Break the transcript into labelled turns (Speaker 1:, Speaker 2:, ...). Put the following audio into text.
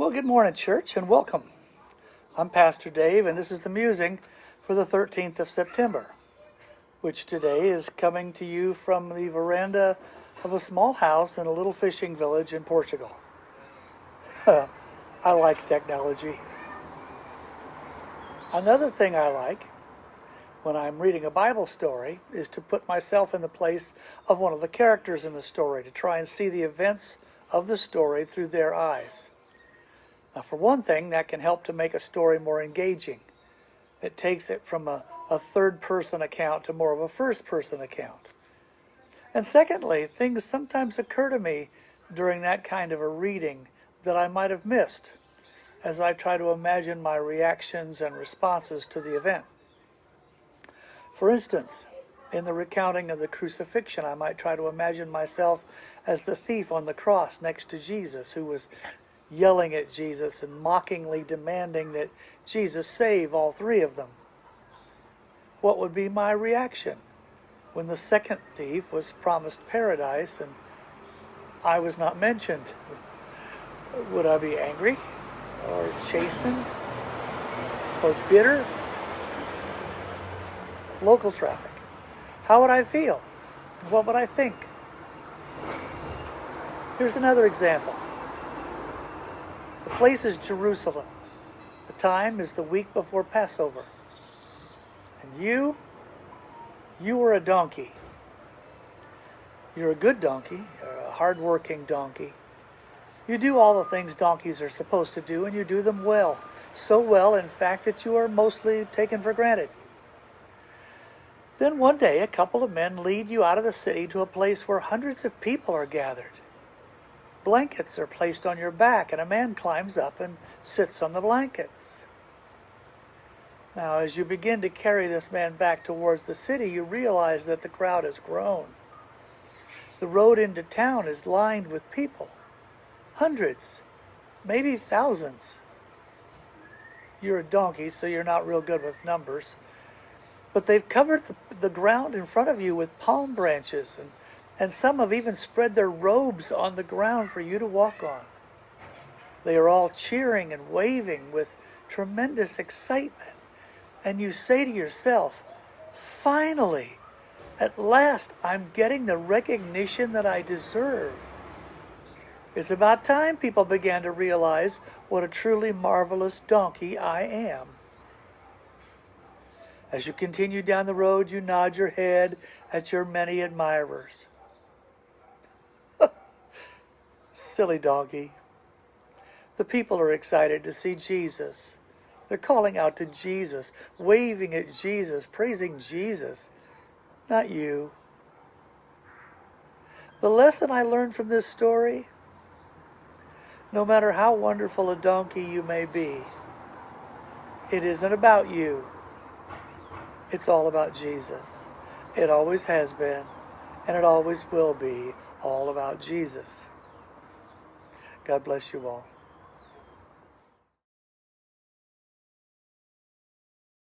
Speaker 1: Well, good morning, church, and welcome. I'm Pastor Dave, and this is the musing for the 13th of September, which today is coming to you from the veranda of a small house in a little fishing village in Portugal. I like technology. Another thing I like when I'm reading a Bible story is to put myself in the place of one of the characters in the story, to try and see the events of the story through their eyes. Now, for one thing, that can help to make a story more engaging. It takes it from a third-person account to more of a first-person account. And secondly, things sometimes occur to me during that kind of a reading that I might have missed as I try to imagine my reactions and responses to the event. For instance, in the recounting of the crucifixion, I might try to imagine myself as the thief on the cross next to Jesus, who was yelling at Jesus and mockingly demanding that Jesus save all three of them. What would be my reaction when the second thief was promised paradise and I was not mentioned? Would I be angry or chastened or bitter? Local traffic. How would I feel? What would I think? Here's another example. The place is Jerusalem. The time is the week before Passover. And you are a donkey. You're a good donkey. You're a hard-working donkey. You do all the things donkeys are supposed to do, and you do them well. So well, in fact, that you are mostly taken for granted. Then one day, a couple of men lead you out of the city to a place where hundreds of people are gathered. Blankets are placed on your back, and a man climbs up and sits on the blankets. Now, as you begin to carry this man back towards the city, you realize that the crowd has grown. The road into town is lined with people. Hundreds, maybe thousands. You're a donkey, so you're not real good with numbers. But they've covered the ground in front of you with palm branches, and some have even spread their robes on the ground for you to walk on. They are all cheering and waving with tremendous excitement. And you say to yourself, finally, at last, I'm getting the recognition that I deserve. It's about time people began to realize what a truly marvelous donkey I am. As you continue down the road, you nod your head at your many admirers. Silly donkey. The people are excited to see Jesus. They're calling out to Jesus, waving at Jesus, praising Jesus, not you. The lesson I learned from this story: no matter how wonderful a donkey you may be, it isn't about you. It's all about Jesus. It always has been, and it always will be all about Jesus. God bless you all.